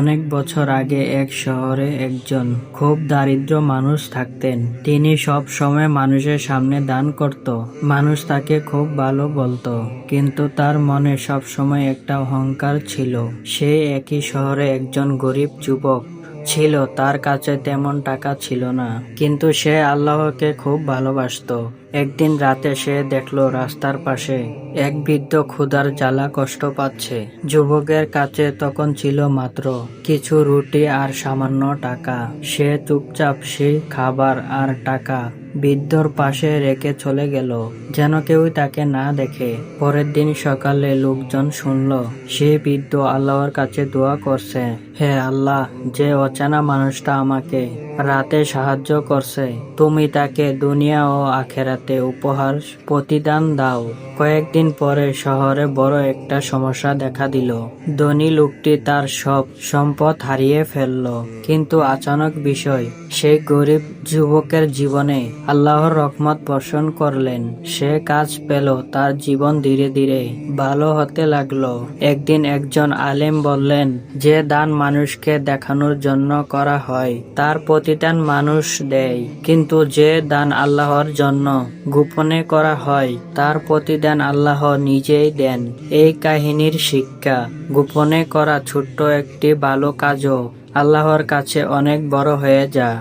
অনেক বছর আগে এক শহরে একজন খুব দারিদ্র মানুষ থাকতেন। তিনি সব সময় মানুষের সামনে দান করত। মানুষ তাকে খুব ভালো বলতো, কিন্তু তার মনে সব সময় একটা অহংকার ছিল। সে একই শহরে একজন গরিব যুবক ছিল। তার কাছে তেমন টাকা ছিল না, কিন্তু সে আল্লাহকে খুব ভালোবাসতো। একদিন রাতে সে দেখলো রাস্তার পাশে এক বৃদ্ধ ক্ষুধার জ্বালা কষ্ট পাচ্ছে। যুবকের কাছে তখন ছিল মাত্র কিছু রুটি আর সামান্য টাকা। সে চুপচাপ সেই খাবার আর টাকা বৃদ্ধর পাশে রেখে চলে গেল, যেন কেউ তাকে না দেখে। পরের দিন সকালে লোকজন শুনল সেই বৃদ্ধ আল্লাহর কাছে দোয়া করছে, হে আল্লাহ, যে অচেনা মানুষটা আমাকে রাতে সাহায্য করছে, তুমি তাকে দুনিয়া ও আখেরাতে উপহার প্রতিদান দাও। কয়েকদিন পরে শহরে বড় একটা সমস্যা দেখা দিল। ধনী লোকটি তার সব সম্পদ হারিয়ে ফেলল, কিন্তু আচানক বিষয় সেই গরিব যুবকের জীবনে আল্লাহর রহমত বর্ষণ করলেন। সে কাজ পেল, তার জীবন ধীরে ধীরে ভালো হতে লাগলো। একদিন একজন আলেম বললেন, যে দান মানুষকে দেখানোর জন্য করা হয় তার প্রতিদান মানুষ দেয়, কিন্তু যে দান আল্লাহর জন্য গোপনে করা হয় তার প্রতিদান আল্লাহ নিজেই দেন। এই কাহিনীর শিক্ষা, গোপনে করা ছোট্ট একটি ভালো কাজও আল্লাহর কাছে অনেক বড় হয়ে যায়।